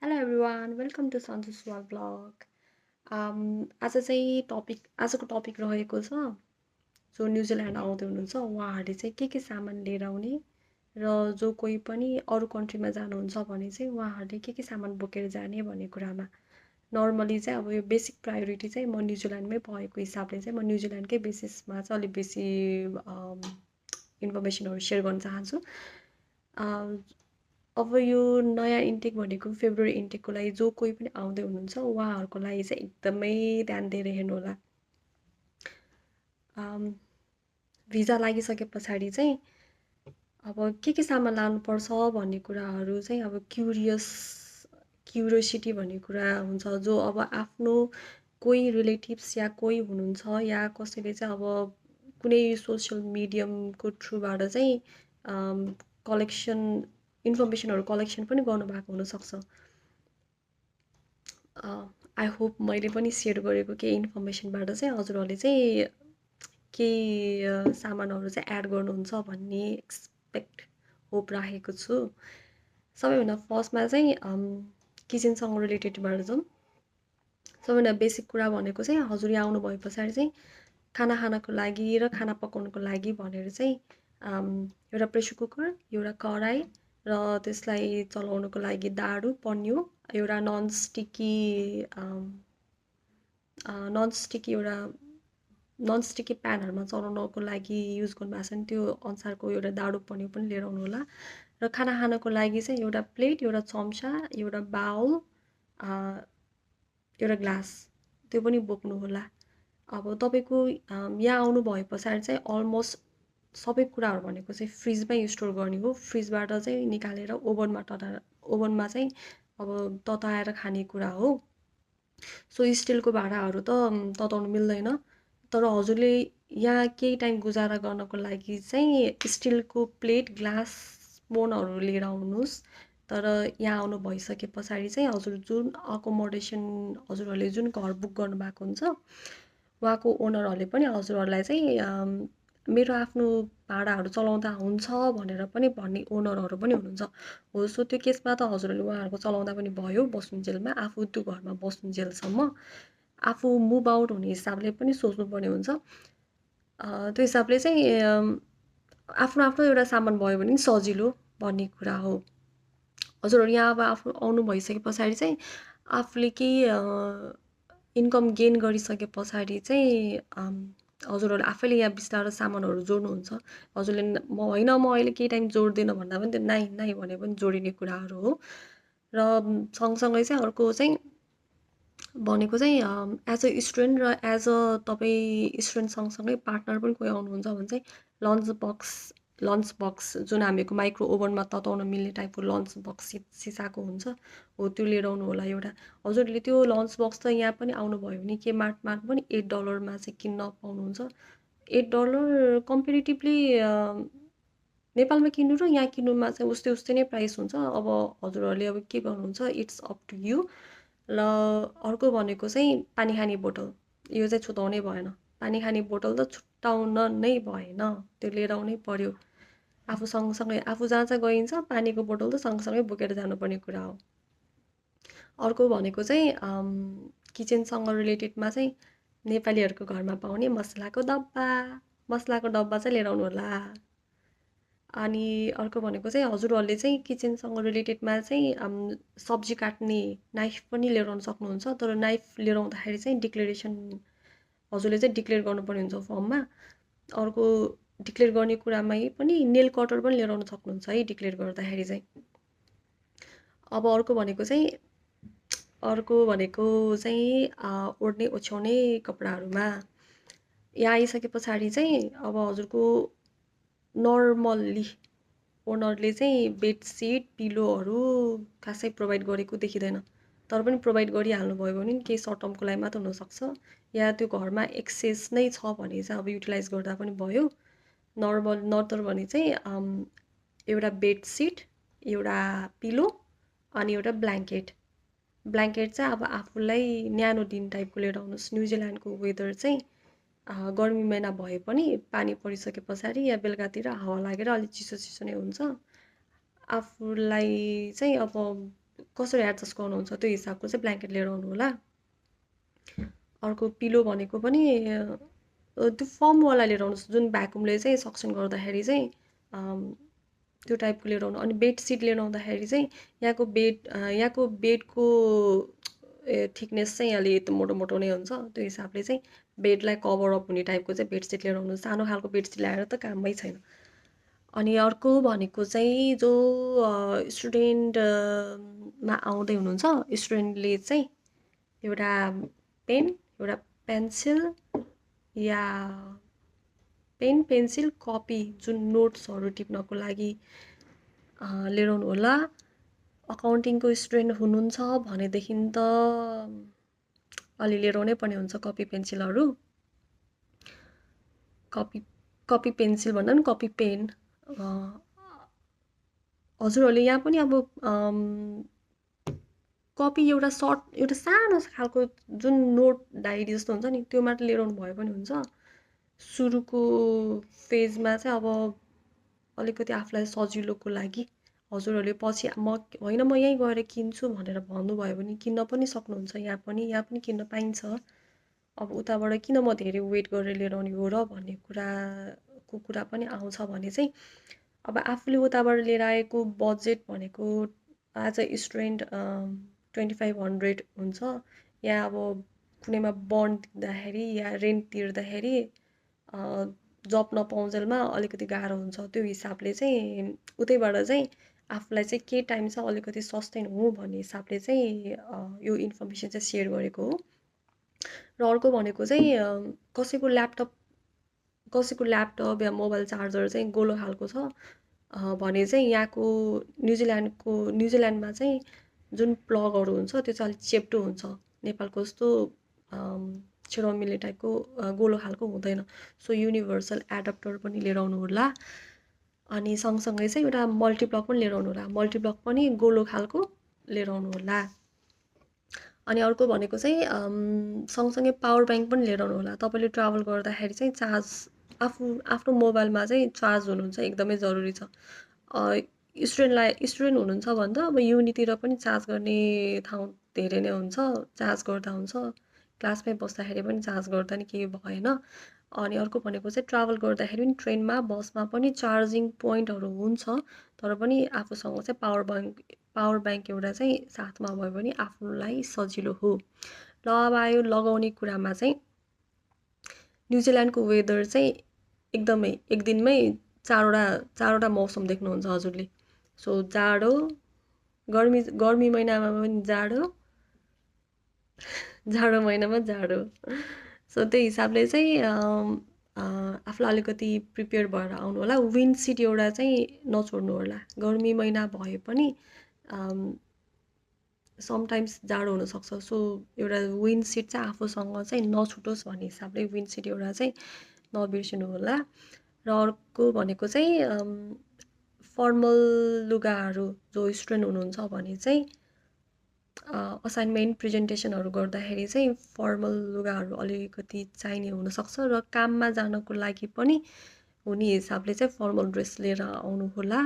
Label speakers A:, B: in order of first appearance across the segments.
A: Hello everyone, welcome to Santosh Vlog. आजको topic रहेको छ जो न्युजिल्यान्ड आउँदै हुनुहुन्छ उहाँहरूले चाहिँ के सामान लिएर आउने र जो कोही पनि अरू कन्ट्रीमा जानुहुन्छ भने चाहिँ उहाँहरूले के सामान बोकेर जाने भन्ने कुरामा नर्मली चाहिँ अब यो बेसिक प्रायोरिटी चाहिँ म न्युजिल्यान्डमै भएको हिसाबले चाहिँ म न्युजिल्यान्डकै बेसिसमा चाहिँ अलिक बेसी इन्फर्मेसनहरू सेयर गर्न चाहन्छु। अब यो नयाँ इन्टेक भनेको फेब्रुअरी इन्टेकको लागि जो कोही पनि आउँदै हुनुहुन्छ उहाँहरूको लागि चाहिँ एकदमै ध्यान दिएर हेर्नुहोला। भिजा लागिसके पछाडि चाहिँ अब के सामान लानुपर्छ भन्ने कुराहरू चाहिँ अब क्युरियोसिटी भन्ने कुरा हुन्छ जो अब आफ्नो कोही रिलेटिभ्स या कोही हुनुहुन्छ या कसैले चाहिँ अब कुनै सोसियल मिडियमको थ्रुबाट चाहिँ कलेक्सन इन्फर्मेसनहरू कलेक्सन पनि गर्नुभएको हुनसक्छ। आई होप मैले पनि सेयर गरेको केही इन्फर्मेसनबाट चाहिँ हजुरहरूले चाहिँ केही सामानहरू चाहिँ एड गर्नुहुन्छ भन्ने होप राखेको छु। सबैभन्दा फर्स्टमा चाहिँ किचनसँग रिलेटेडबाट जाउँ। सबैभन्दा बेसिक कुरा भनेको चाहिँ हजुर यहाँ आउनु भए पछाडि चाहिँ खाना खानको लागि र खाना पकाउनुको लागि भनेर चाहिँ एउटा प्रेसर कुकर, एउटा कराई र त्यसलाई चलाउनुको लागि डाडु पन्यु, एउटा ननस्टिकी प्यानहरूमा चलाउनको लागि युज गर्नुभएको छ भने त्यो अनुसारको एउटा डाडु पन्यु पनि लिएर आउनुहोला। र खाना खानको लागि चाहिँ एउटा प्लेट, एउटा चम्चा, एउटा बाउल, एउटा ग्लास त्यो पनि बोक्नुहोला। अब तपाईँको यहाँ आउनु भए पछाडि चाहिँ अलमोस्ट सबै कुराहरू भनेको चाहिँ फ्रिजमै स्टोर गर्ने हो। फ्रिजबाट चाहिँ निकालेर ओभनमा चाहिँ अब तताएर खाने कुरा हो। सो स्टिलको भाँडाहरू त तताउनु मिल्दैन। तर हजुरले यहाँ केही टाइम गुजारा गर्नको लागि चाहिँ स्टिलको प्लेट, ग्लास, स्पुनहरू लिएर आउनुहोस्। तर यहाँ आउनु भइसके पछाडि चाहिँ हजुर जुन अकोमोडेसन हजुरहरूले जुन घर बुक गर्नुभएको हुन्छ उहाँको ओनरहरूले पनि हजुरहरूलाई चाहिँ मेरो आफ्नो भाँडाहरू चलाउँदा हुन्छ भनेर पनि भन्ने ओनरहरू पनि हुनुहुन्छ। हो सो त्यो केसमा त हजुरहरूले उहाँहरूको चलाउँदा पनि भयो बस्नुन्जेलमा, आफू त्यो घरमा बस्नुन्जेलसम्म आफू मुभ आउट हुने हिसाबले पनि सोच्नुपर्ने हुन्छ। त्यो हिसाबले चाहिँ आफ्नो आफ्नो एउटा सामान भयो भने सजिलो भन्ने कुरा हो। हजुरहरू यहाँ अब आफू आउनु भइसके पछाडि चाहिँ आफूले केही इन्कम गेन गरिसके पछाडि चाहिँ हजुरहरूले आफैले यहाँ बिस्तारो सामानहरू जोड्नुहुन्छ। हजुरले म होइन म अहिले केही टाइम जोड्दिनँ भन्दा पनि त्यो नाइ नाइ भने पनि जोडिने कुराहरू हो। र सँगसँगै चाहिँ अर्को चाहिँ भनेको चाहिँ एज अ स्टुडेन्ट र एज अ तपाईँ स्टुडेन्ट सँगसँगै पार्टनर पनि कोही आउनुहुन्छ भने चाहिँ लन्च बक्स जुन हामीको माइक्रो ओभनमा तताउन मिल्ने टाइपको लन्च बक्स सिसाको हुन्छ हो त्यो लिएर आउनु होला एउटा। हजुरले त्यो लन्च बक्स त यहाँ पनि आउनुभयो भने के मार्टमा पनि $8 चाहिँ किन्न पाउनुहुन्छ। $8 कम्पेरिटिभली नेपालमा किन्नु र यहाँ किन्नुमा चाहिँ उस्तै नै प्राइस हुन्छ। अब हजुरहरूले अब के गर्नुहुन्छ इट्स अप टु यु। र अर्को भनेको चाहिँ पानी खाने बोतल, यो चाहिँ छुटाउनै भएन। पानी खाने बोतल त छुट्टाउन नै भएन, त्यो लिएर आउनै पर्यो। आफू सँगसँगै आफू जहाँ चाहिँ गइन्छ पानीको बोतल त सँगसँगै बोकेर जानुपर्ने कुरा हो। अर्को भनेको चाहिँ किचनसँग रिलेटेडमा चाहिँ नेपालीहरूको घरमा पाउने मसलाको डब्बा चाहिँ लिएर आउनु होला। अनि अर्को भनेको चाहिँ हजुरहरूले चाहिँ किचनसँग रिलेटेडमा चाहिँ सब्जी काट्ने नाइफ पनि लिएर आउनु सक्नुहुन्छ। तर नाइफ लिएर आउँदाखेरि चाहिँ हजुरले चाहिँ डिक्लेयर गर्नुपर्ने हुन्छ फर्ममा। अर्को डिक्लेयर गर्ने कुरामै पनि नेल कटर पनि लिएर आउनु सक्नुहुन्छ है डिक्लेयर गर्दाखेरि चाहिँ। अब अर्को भनेको चाहिँ ओढ्ने ओछ्याउने कपडाहरूमा यहाँ आइसके पछाडि चाहिँ अब हजुरको नर्मल्ली ओनरले चाहिँ बेडसिट, पिलोहरू खासै प्रोभाइड गरेको देखिँदैन। तर पनि प्रोभाइड गरिहाल्नु भयो भने केही सर्ट टर्मको लागि मात्र हुनसक्छ। या त्यो घरमा एक्सेस नै छ भने चाहिँ अब युटिलाइज गर्दा पनि भयो। नत्र भने चाहिँ एउटा बेडसिट, एउटा पिलो अनि एउटा ब्ल्याङ्केट चाहिँ अब आफूलाई न्यानो दिन टाइपको लिएर आउनुहोस्। न्युजिल्यान्डको वेदर चाहिँ गर्मी महिना भए पनि पानी परिसके पछाडि या बेलुकातिर हावा लागेर अलिक चिसो चिसो नै हुन्छ। आफूलाई चाहिँ अब कसरी एडजस्ट गर्नुहुन्छ त्यो हिसाबको चाहिँ ब्ल्याङ्केट लिएर आउनु होला। अर्को पिलो भनेको पनि त्यो फर्मवाला लिएर आउनुहोस् जुन भ्याकुमले चाहिँ सक्सन गर्दाखेरि चाहिँ त्यो टाइपको लिएर आउनु। अनि बेडसिट लिएर आउँदाखेरि चाहिँ यहाँको बेडको थिकनेस चाहिँ अलि मोटो मोटो नै हुन्छ, त्यो हिसाबले चाहिँ बेडलाई कभर अप हुने टाइपको चाहिँ बेडसिट लिएर आउनु। सानो खालको बेडसिट ल्याएर त काममै छैन। अनि अर्को भनेको चाहिँ जो स्टुडेन्टमा आउँदै हुनुहुन्छ, स्टुडेन्टले चाहिँ एउटा पेन, एउटा पेन्सिल या पेन पेन्सिल कपी जुन नोट्सहरू टिप्नको लागि लिएर आउनु होला। अकाउन्टिङको स्टुडेन्ट हुनुहुन्छ भनेदेखि त अलि लिएर आउनै पर्ने हुन्छ कपी पेन्सिलहरू। कपी पेन्सिल भन्दा पनि कपी पेन। हजुरहरूले यहाँ पनि अब कपी एउटा सानो खालको जुन नोट डायरी जस्तो हुन्छ नि त्यो मात्र लिएर आउनु भए पनि हुन्छ। सुरुको फेजमा चाहिँ अब अलिकति आफूलाई सजिलोको लागि हजुरहरूले पछि म यहीँ गएर किन्छु भनेर भन्नुभयो भने किन्न पनि सक्नुहुन्छ। यहाँ पनि किन्न पाइन्छ। अब उताबाट किन म धेरै वेट गरेर लिएर आउने हो र भन्ने कुरा पनि आउँछ भने चाहिँ अब आफूले उताबाट लिएर आएको बजेट भनेको एज अ स्टुडेन्ट 2500 हुन्छ। या अब कुनैमा बन्ड दिँदाखेरि या रेन्ट तिर्दाखेरि जब नपाउँजेलमा अलिकति गाह्रो हुन्छ। त्यो हिसाबले चाहिँ उतैबाट चाहिँ आफूलाई चाहिँ के टाइम चाहिँ अलिकति सस्टेन हो भन्ने हिसाबले चाहिँ यो इन्फर्मेसन चाहिँ सेयर गरेको हो। र अर्को भनेको चाहिँ कसैको ल्यापटप या मोबाइल चार्जर चाहिँ गोलो खालको छ भने चाहिँ यहाँको न्युजिल्यान्डमा चाहिँ जुन प्लगहरू हुन्छ त्यो चाहिँ अलिक चेप्टो हुन्छ। नेपालको जस्तो छिटो मिल्ने टाइपको गोलो खालको हुँदैन। सो युनिभर्सल एडप्टर पनि लिएर आउनु होला। अनि सँगसँगै चाहिँ एउटा मल्टिप्लग पनि लिएर आउनु होला। मल्टिप्लग पनि गोलो खालको लिएर आउनु होला। अनि अर्को भनेको चाहिँ सँगसँगै पावर ब्याङ्क पनि लिएर आउनु होला। तपाईँले ट्राभल गर्दाखेरि चाहिँ चार्ज आफ्नो मोबाइलमा चाहिँ चार्ज हुनुहुन्छ एकदमै जरुरी छ। स्टुडेन्ट हुनुहुन्छ भने त अब युनितिर पनि चार्ज गर्ने ठाउँ धेरै नै हुन्छ, चार्ज गर्दा हुन्छ। क्लासमै बस्दाखेरि पनि चार्ज गर्दा नि केही भएन। अनि अर्को भनेको चाहिँ ट्राभल गर्दाखेरि पनि ट्रेनमा बसमा पनि चार्जिङ पोइन्टहरू हुन्छ, तर पनि आफूसँग चाहिँ पावर ब्याङ्क एउटा चाहिँ साथमा भयो भने आफूलाई सजिलो हो। र अब आयो लगाउने कुरामा चाहिँ न्युजिल्यान्डको वेदर चाहिँ एकदमै एक दिनमै चारवटा मौसम देख्नुहुन्छ हजुरले। सो जाडो, गर्मी महिनामा पनि जाडो महिनामा जाडो। सो त्यही हिसाबले चाहिँ आफूलाई अलिकति प्रिपेयर भएर आउनु होला। विन्ड सिट एउटा चाहिँ नछोड्नु होला। गर्मी महिना भए पनि समटाइम्स जाडो हुनसक्छ। सो एउटा विन्ड सिट चाहिँ आफूसँग चाहिँ नछुटोस् भन्ने हिसाबले विन्ड सिट एउटा चाहिँ नबिर्सिनु होला। र अर्को भनेको चाहिँ फर्मल लुगाहरू जो स्टुडेन्ट हुनुहुन्छ भने चाहिँ असाइनमेन्ट प्रेजेन्टेसनहरू गर्दाखेरि चाहिँ फर्मल लुगाहरू अलिकति चाहिने हुनसक्छ। र काममा जानको लागि पनि हुने हिसाबले चाहिँ फर्मल ड्रेस लिएर आउनु होला।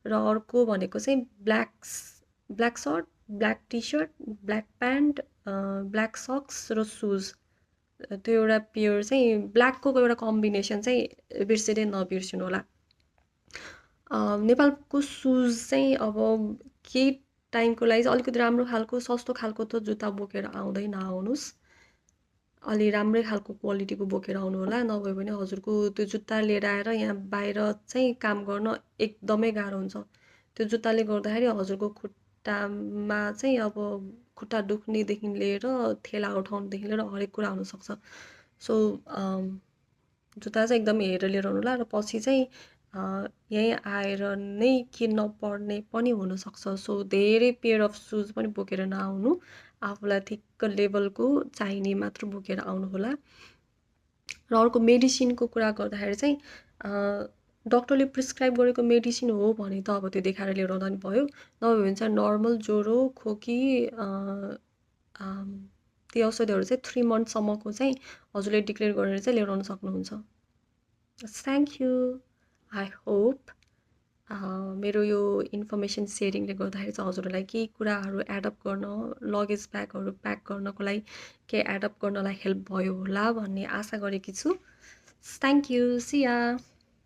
A: र अर्को भनेको चाहिँ black shirt, black T shirt, black pant, black socks र सुज। त्यो एउटा पेयर चाहिँ ब्ल्याकको एउटा कम्बिनेसन चाहिँ बिर्सिँदै नबिर्सिनु होला। नेपालको सुज चाहिँ अब केही टाइमको लागि चाहिँ अलिकति राम्रो खालको सस्तो खालको त जुत्ता बोकेर आउँदै नआउनुहोस्। अलि राम्रै खालको क्वालिटीको बोकेर आउनु होला। नभए भने हजुरको त्यो जुत्ता लिएर आएर यहाँ बाहिर चाहिँ काम गर्न एकदमै गाह्रो हुन्छ। त्यो जुत्ताले गर्दाखेरि हजुरको खुट्टामा चाहिँ अब खुट्टा दुख्नेदेखि लिएर थेला उठाउनुदेखि लिएर हरेक कुरा हुनसक्छ। सो जुत्ता चाहिँ एकदमै हेरेर लिएर आउनु होला। र पछि चाहिँ यहीँ आएर नै किन्न पर्ने पनि हुनसक्छ। सो धेरै पेयर अफ सुज पनि बोकेर नआउनु। आफूलाई ठिक्क लेभलको चाहिने मात्र बोकेर आउनु होला। र अर्को मेडिसिनको कुरा गर्दाखेरि चाहिँ डक्टरले प्रिस्क्राइब गरेको मेडिसिन हो भने त अब त्यो देखाएर लिएर आउँदा नि भयो। नभए भने चाहिँ नर्मल ज्वरो, खोकी ती औषधिहरू चाहिँ 3 मन्थसम्मको चाहिँ हजुरले डिक्लेयर गरेर चाहिँ लिएर आउन सक्नुहुन्छ। Thank you. I hope मेरो यो इन्फर्मेसन सेयरिङले गर्दाखेरि चाहिँ हजुरहरूलाई केही कुराहरू एडप्ट गर्न लगेज ब्यागहरू प्याक गर्नको लागि केही एडप्ट गर्नलाई हेल्प भयो होला भन्ने आशा गरेकी छु। Thank you, see yeah.